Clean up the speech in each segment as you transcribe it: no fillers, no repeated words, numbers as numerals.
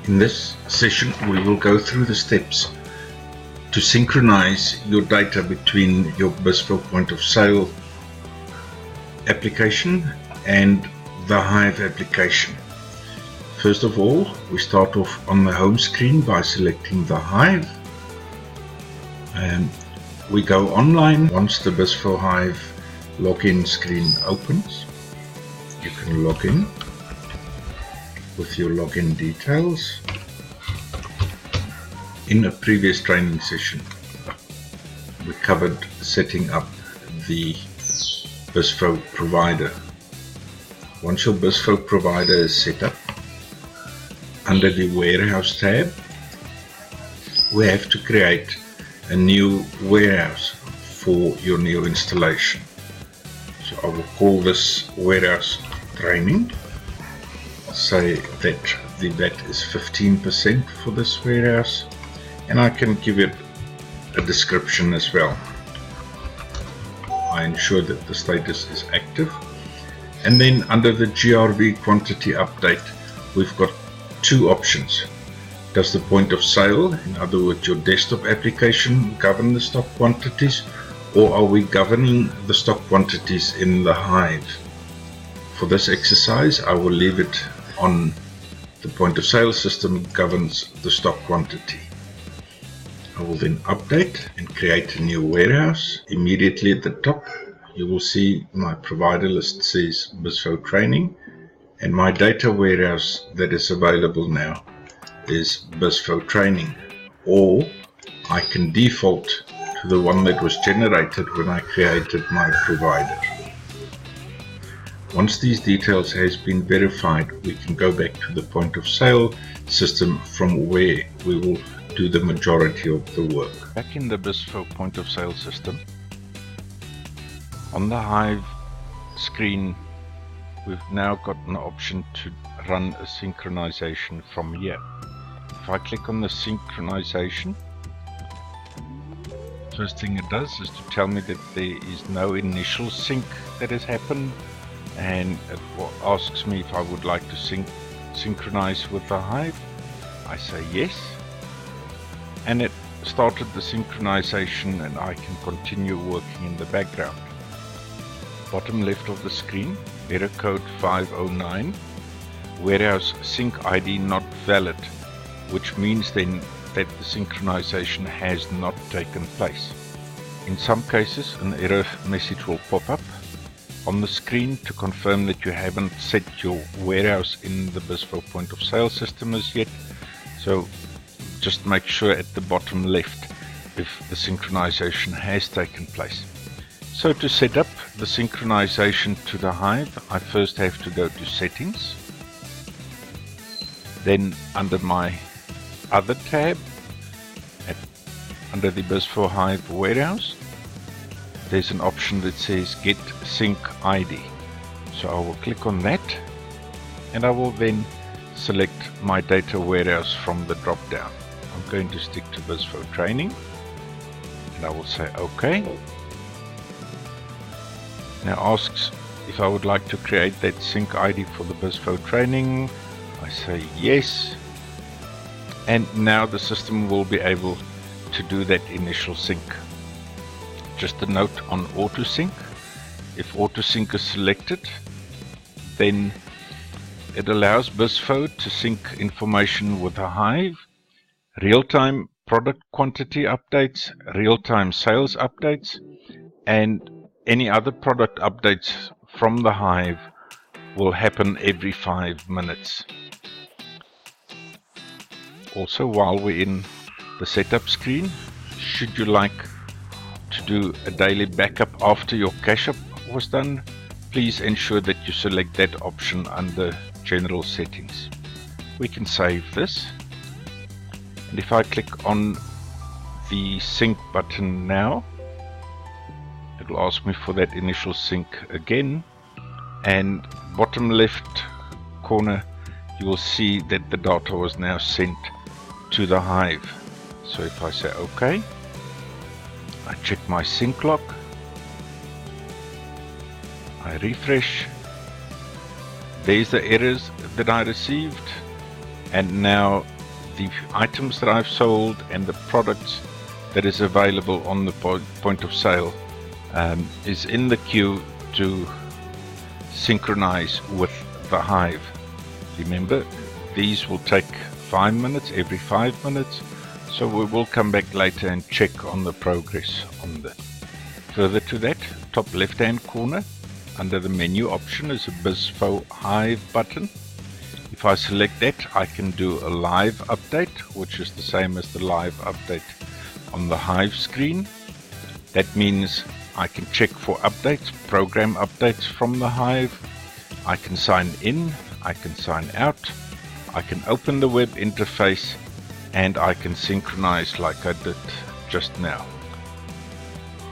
In this session, we will go through the steps to synchronize your data between your Bizzfo point of sale application and the Hive application. First of all, we start off on the home screen by selecting the Hive. We go online. Once the Bizzfo Hive login screen opens, you can log in with your login details. In a previous training session, we covered setting up the Bizzfo provider. Once your Bizzfo provider is set up, under the warehouse tab, we have to create a new warehouse for your new installation. So I will call this warehouse training. Say that the VAT is 15% for this warehouse, and I can give it a description as well. I ensure that the status is active, and then under the GRV quantity update, we've got two options. Does the point of sale, in other words your desktop application, govern the stock quantities, or are we governing the stock quantities in the Hive? For this exercise, I will leave it on the point of sale system governs the stock quantity. I will then update and create a new warehouse. Immediately at the top, you will see my provider list says Bizzfo Training, and my data warehouse that is available now is Bizzfo Training, or I can default to the one that was generated when I created my provider. Once these details has been verified, we can go back to the point of sale system from where we will do the majority of the work. Back in the Bizzfo point of sale system, on the Hive screen, we've now got an option to run a synchronization from here. If I click on the synchronization, first thing it does is to tell me that there is no initial sync that has happened, and it asks me if I would like to synchronize with the Hive. I say yes, and it started the synchronization, and I can continue working in the background. Bottom left of the screen, error code 509, warehouse sync ID not valid, which means then that the synchronization has not taken place. In some cases, an error message will pop up on the screen to confirm that you haven't set your warehouse in the Bizzfo point of sale system as yet. So just make sure at the bottom left if the synchronization has taken place. So to set up the synchronization to the Hive, I first have to go to settings. Then under my other tab, under the Bizzfo Hive warehouse, there's an option that says Get Sync ID. So I will click on that, and I will then select my data warehouse from the drop down. I'm going to stick to Bizzfo Training, and I will say OK. Now asks if I would like to create that sync ID for the Bizzfo Training. I say yes, and now the system will be able to do that initial sync. Just a note on autosync. If autosync is selected, then it allows Bizzfo to sync information with a Hive, real-time product quantity updates, real-time sales updates, and any other product updates from the Hive will happen every 5 minutes. Also, while we're in the setup screen, should you like to do a daily backup after your cache up was done, please ensure that you select that option under General Settings. We can save this, and if I click on the sync button now, it will ask me for that initial sync again, and bottom left corner you will see that the data was now sent to the Hive. So if I say OK, I check my sync log, I refresh, there's the errors that I received, and now the items that I've sold and the products that is available on the point of sale is in the queue to synchronize with the Hive. Remember, these will take 5 minutes, every 5 minutes, so we will come back later and check on the progress on that. Further to that, top left hand corner under the menu option is a Bizzfo Hive button. If I select that, I can do a live update, which is the same as the live update on the Hive screen. That means I can check for updates, program updates from the Hive. I can sign in, I can sign out, I can open the web interface, and I can synchronize like I did just now.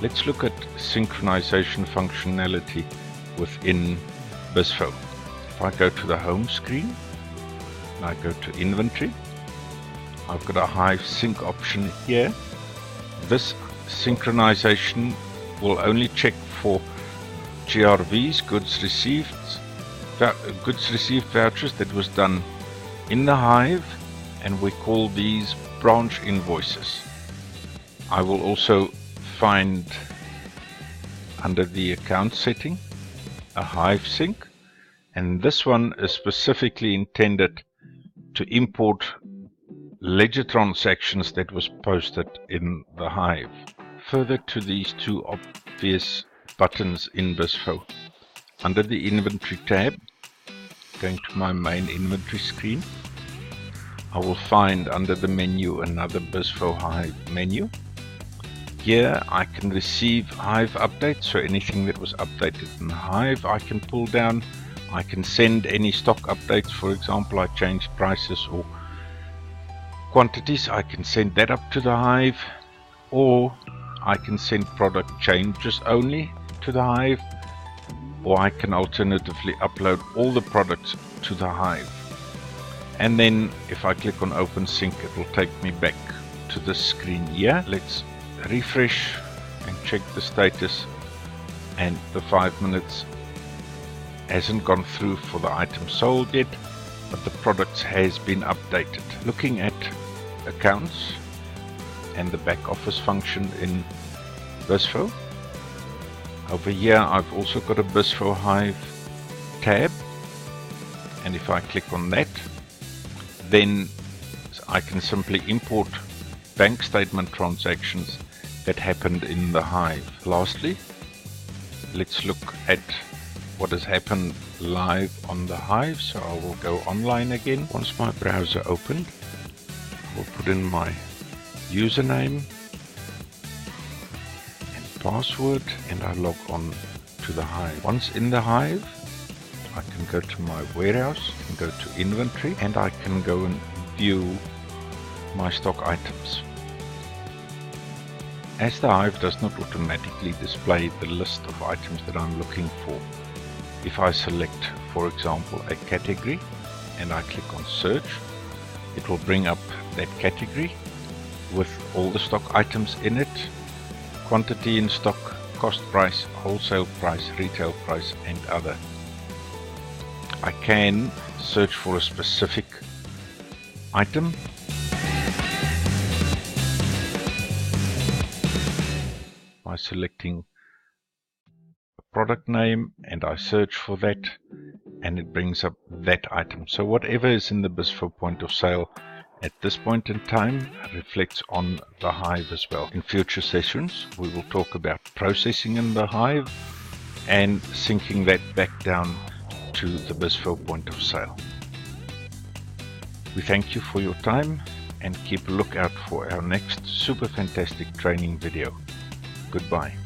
Let's look at synchronization functionality within Bizzfo. If I go to the home screen and I go to inventory, I've got a Hive sync option here. This synchronization will only check for GRVs, goods received vouchers that was done in the Hive, and we call these branch invoices. I will also find under the account setting a Hive sync, and this one is specifically intended to import ledger transactions that was posted in the Hive. Further to these two obvious buttons in Bizzfo, under the inventory tab, going to my main inventory screen, I will find under the menu another Bizzfo Hive menu. Here I can receive Hive updates, so anything that was updated in the Hive I can pull down. I can send any stock updates, for example I changed prices or quantities, I can send that up to the Hive, or I can send product changes only to the Hive, or I can alternatively upload all the products to the Hive. And then if I click on Open Sync, it will take me back to this screen here. Let's refresh and check the status, and the 5 minutes hasn't gone through for the item sold yet, but the products has been updated. Looking at accounts and the back office function in Bizzfo, over here I've also got a Bizzfo Hive tab, and if I click on that, then I can simply import bank statement transactions that happened in the Hive. Lastly, let's look at what has happened live on the Hive. So I will go online again. Once my browser opened, I will put in my username and password, and I log on to the Hive. Once in the Hive, I can go to my warehouse, and go to inventory, and I can go and view my stock items. As the Hive does not automatically display the list of items that I'm looking for, if I select, for example, a category and I click on search, it will bring up that category with all the stock items in it, quantity in stock, cost price, wholesale price, retail price, and other. I can search for a specific item by selecting a product name, and I search for that, and it brings up that item. So whatever is in the Bizzfo point of sale at this point in time reflects on the Hive as well. In future sessions we will talk about processing in the Hive and syncing that back down to the Bizzfo point of sale. We thank you for your time and keep a lookout for our next super fantastic training video. Goodbye.